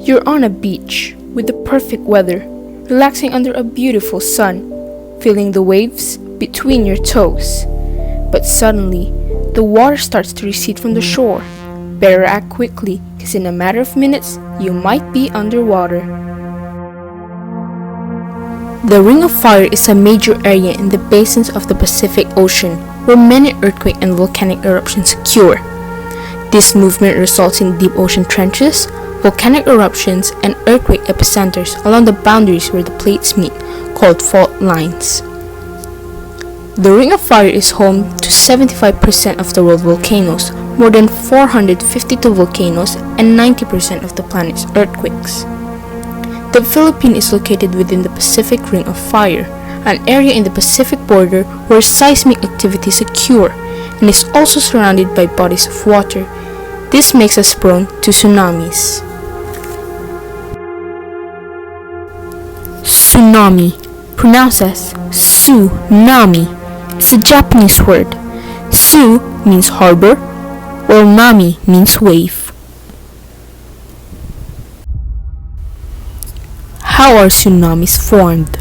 You're on a beach with the perfect weather, relaxing under a beautiful sun, feeling the waves between your toes. But suddenly, the water starts to recede from the shore. Better act quickly, because in a matter of minutes, you might be underwater. The Ring of Fire is a major area in the basins of the Pacific Ocean where many earthquake and volcanic eruptions occur. This movement results in deep ocean trenches, volcanic eruptions, and earthquake epicenters along the boundaries where the plates meet, called fault lines. The Ring of Fire is home to 75% of the world's volcanoes, more than 452 volcanoes, and 90% of the planet's earthquakes. The Philippines is located within the Pacific Ring of Fire, an area in the Pacific border where seismic activities occur, and is also surrounded by bodies of water. This makes us prone to tsunamis. Tsunami, pronounced as tsunami, is a Japanese word. Tsu means harbor, while nami means wave. How are tsunamis formed?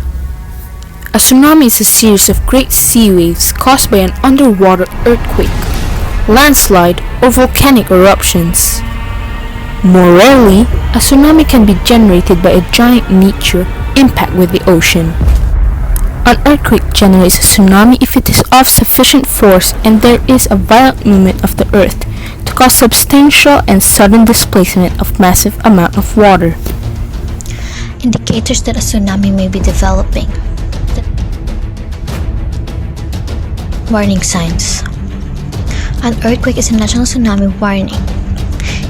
A tsunami is a series of great sea waves caused by an underwater earthquake, landslide, or volcanic eruptions. More rarely, a tsunami can be generated by a giant meteor impact with the ocean. An earthquake generates a tsunami if it is of sufficient force and there is a violent movement of the earth to cause substantial and sudden displacement of massive amount of water. Indicators that a tsunami may be developing. Warning signs. An earthquake is a national tsunami warning.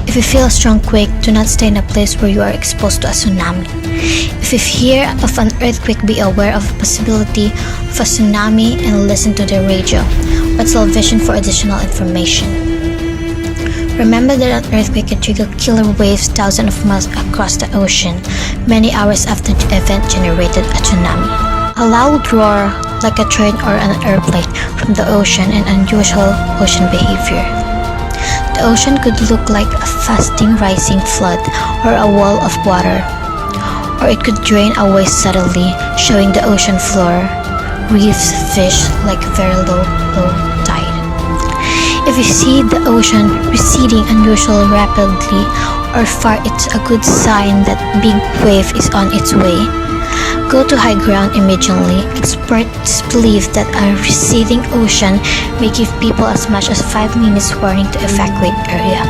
If you feel a strong quake, do not stay in a place where you are exposed to a tsunami. If you hear of an earthquake, be aware of the possibility of a tsunami and listen to the radio or television for additional information. Remember that an earthquake can trigger killer waves thousands of miles across the ocean, many hours after the event generated a tsunami. A loud roar, like a train or an airplane from the ocean, and unusual ocean behavior. The ocean could look like a fasting rising flood or a wall of water, or it could drain away suddenly, showing the ocean floor, reefs, fish, like very low tide. If you see the ocean receding unusually rapidly or far, it's a good sign that big wave is on its way. Go to high ground immediately. Experts believe that a receding ocean may give people as much as 5 minutes warning to evacuate area.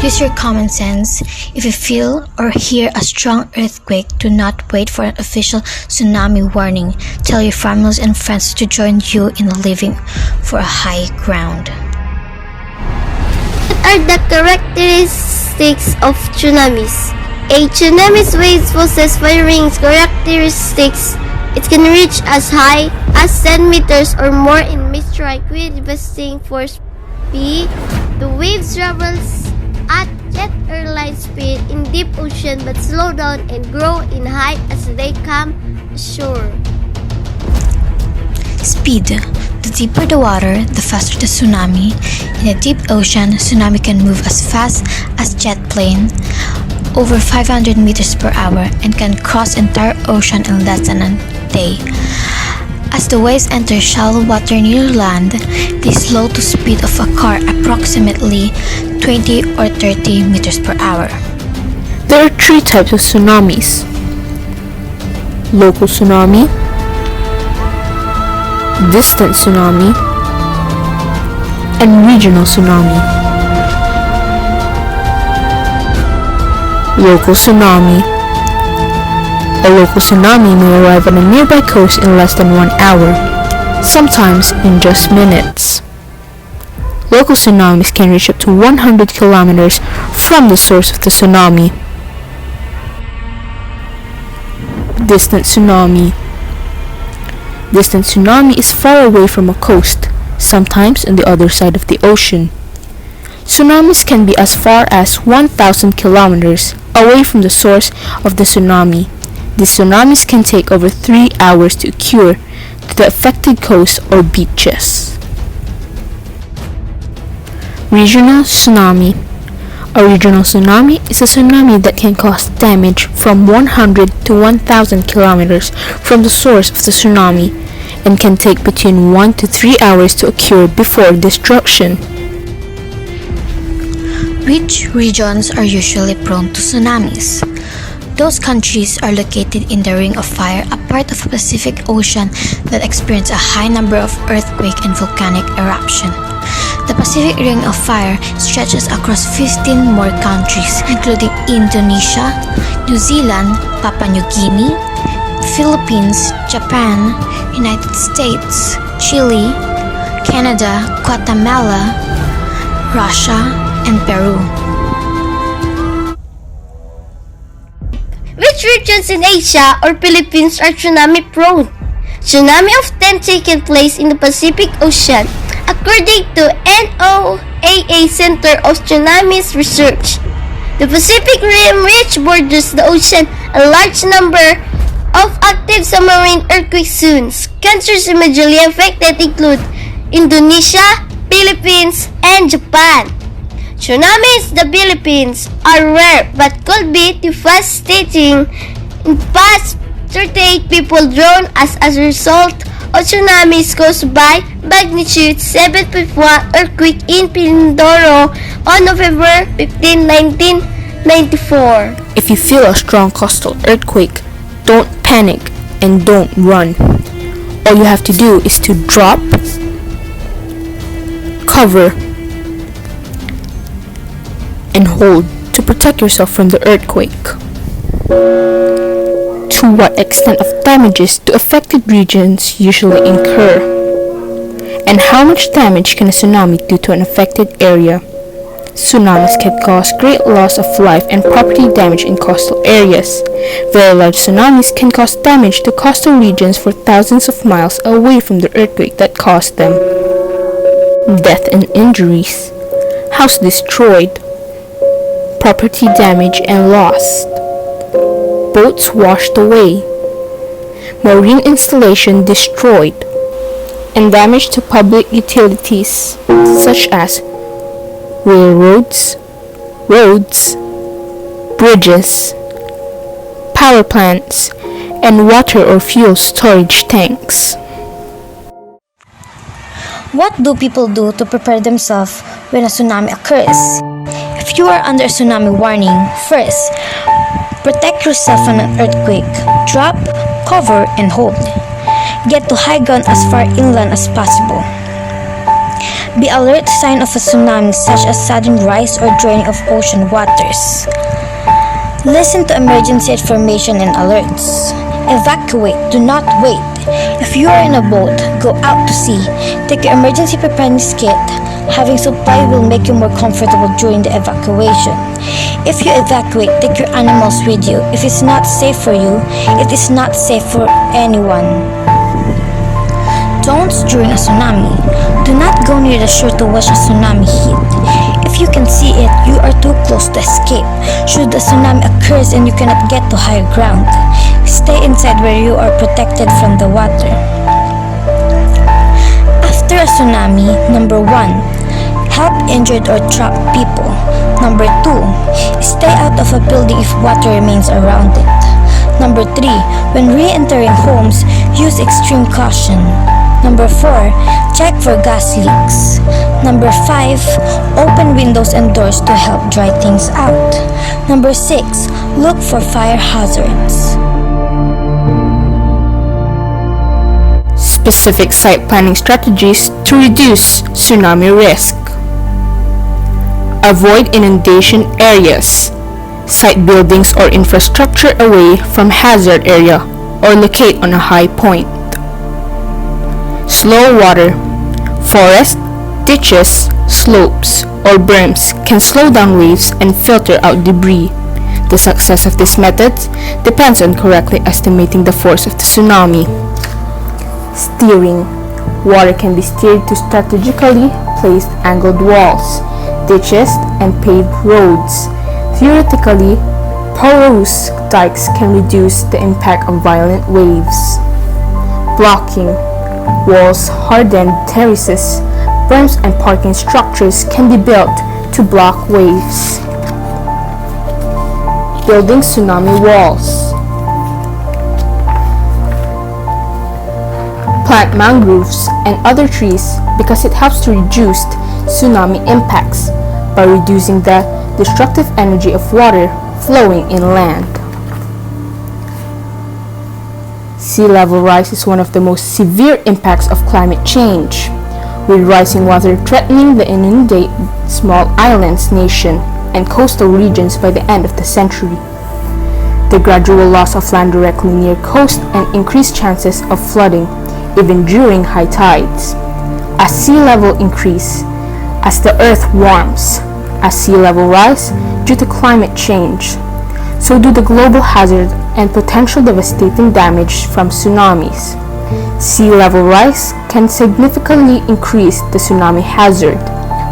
Use your common sense. If you feel or hear a strong earthquake, do not wait for an official tsunami warning. Tell your families and friends to join you in living for a high ground. What are the characteristics of tsunamis? A tsunami's waves possess varying characteristics. It can reach as high as 10 meters or more in mid-strike with devastating force. B. The waves travels at jet airline speed in deep ocean but slow down and grow in height as they come ashore. Speed. The deeper the water, the faster the tsunami. In a deep ocean, tsunami can move as fast as jet plane, over 500 meters per hour, and can cross entire ocean in less than a day. As the waves enter shallow water near land, they slow to speed of a car, approximately 20 or 30 meters per hour. There are 3 types of tsunamis: local tsunami, distant tsunami, and regional tsunami. Local tsunami. A local tsunami may arrive on a nearby coast in less than 1 hour, sometimes in just minutes. Local tsunamis can reach up to 100 kilometers from the source of the tsunami. Distant tsunami. Distant tsunami is far away from a coast, sometimes on the other side of the ocean. Tsunamis can be as far as 1,000 kilometers away from the source of the tsunami. These tsunamis can take over 3 hours to occur to the affected coast or beaches. Regional tsunami. A regional tsunami is a tsunami that can cause damage from 100 to 1,000 kilometers from the source of the tsunami and can take between 1 to 3 hours to occur before destruction. Which regions are usually prone to tsunamis? Those countries are located in the Ring of Fire, a part of the Pacific Ocean that experience a high number of earthquake and volcanic eruption. The Pacific Ring of Fire stretches across 15 more countries, including Indonesia, New Zealand, Papua New Guinea, Philippines, Japan, United States, Chile, Canada, Guatemala, Russia, and Peru. Which regions in Asia or Philippines are tsunami prone? Tsunami often take place in the Pacific Ocean, according to NOAA Center of Tsunamis Research. The Pacific Rim which borders the ocean, a large number of active submarine earthquake zones. Countries immediately affected include Indonesia, Philippines, and Japan. Tsunamis in the Philippines are rare but could be devastating. In past 38 people drowned as a result of tsunamis caused by magnitude 7.1 earthquake in Mindoro on November 15, 1994. If you feel a strong coastal earthquake, don't panic and don't run. All you have to do is to drop, cover, and hold to protect yourself from the earthquake. To what extent of damages do affected regions usually incur? And how much damage can a tsunami do to an affected area? Tsunamis can cause great loss of life and property damage in coastal areas. Very large tsunamis can cause damage to coastal regions for thousands of miles away from the earthquake that caused them. Death and injuries. House destroyed. Property damage and lost. Boats washed away. Marine installation destroyed. And damage to public utilities such as railroads, roads, bridges, power plants, and water or fuel storage tanks. What do people do to prepare themselves when a tsunami occurs? If you are under tsunami warning, first, protect yourself from an earthquake. Drop, cover, and hold. Get to high ground as far inland as possible. Be alert to signs of a tsunami such as sudden rise or draining of ocean waters. Listen to emergency information and alerts. Evacuate, do not wait. If you are in a boat, go out to sea. Take your emergency preparedness kit. Having supply will make you more comfortable during the evacuation. If you evacuate, take your animals with you. If it's not safe for you, it is not safe for anyone. Don'ts during a tsunami. Do not go near the shore to watch a tsunami hit. If you can see it, you are too close to escape. Should a tsunami occurs and you cannot get to higher ground, stay inside where you are protected from the water. After a tsunami, number 1, help injured or trapped people. Number 2, stay out of a building if water remains around it. Number 3, when re-entering homes, use extreme caution. Number 4, check for gas leaks. Number 5, open windows and doors to help dry things out. Number 6, look for fire hazards. Specific site planning strategies to reduce tsunami risk. Avoid inundation areas. Site buildings or infrastructure away from hazard area or locate on a high point. Slow water. Forests, ditches, slopes, or berms can slow down waves and filter out debris. The success of these methods depends on correctly estimating the force of the tsunami. Steering. Water can be steered to strategically placed angled walls, ditches, and paved roads. Theoretically, porous dikes can reduce the impact of violent waves. Blocking. Walls, hardened terraces, berms, and parking structures can be built to block waves. Building tsunami walls. Plant mangroves and other trees because it helps to reduce tsunami impacts by reducing the destructive energy of water flowing inland. Sea level rise is one of the most severe impacts of climate change, with rising water threatening to inundate small islands, nation, and coastal regions by the end of the century. The gradual loss of land directly near coast and increased chances of flooding even during high tides. As sea level increase, as the earth warms, as sea level rise due to climate change, so do the global hazard and potential devastating damage from tsunamis. Sea level rise can significantly increase the tsunami hazard,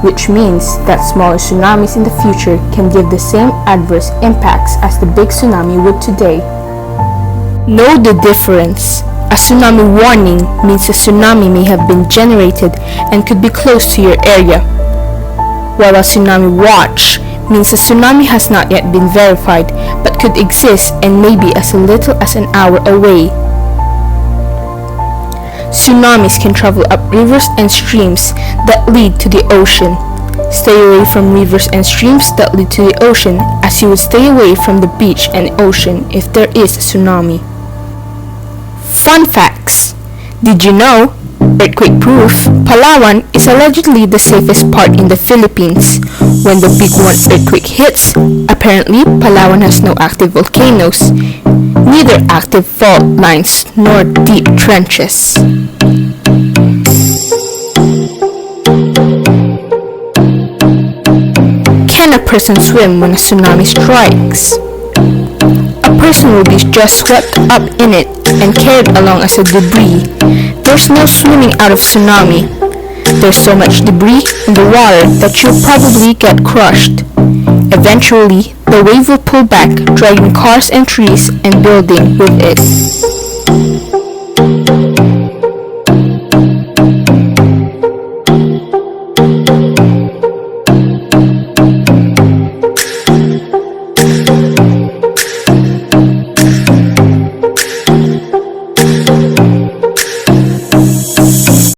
which means that smaller tsunamis in the future can give the same adverse impacts as the big tsunami would today. Know the difference. A tsunami warning means a tsunami may have been generated and could be close to your area, while a tsunami watch means a tsunami has not yet been verified but could exist and may be as little as an hour away. Tsunamis can travel up rivers and streams that lead to the ocean. Stay away from rivers and streams that lead to the ocean, as you would stay away from the beach and ocean if there is a tsunami. Fun facts! Did you know? Earthquake-proof, Palawan is allegedly the safest part in the Philippines. When the Big One earthquake hits, apparently Palawan has no active volcanoes, neither active fault lines nor deep trenches. Can a person swim when a tsunami strikes? A person will be just swept up in it and carried along as a debris. There's no swimming out of tsunami. There's so much debris in the water that you'll probably get crushed. Eventually, the wave will pull back, dragging cars and trees and buildings with it.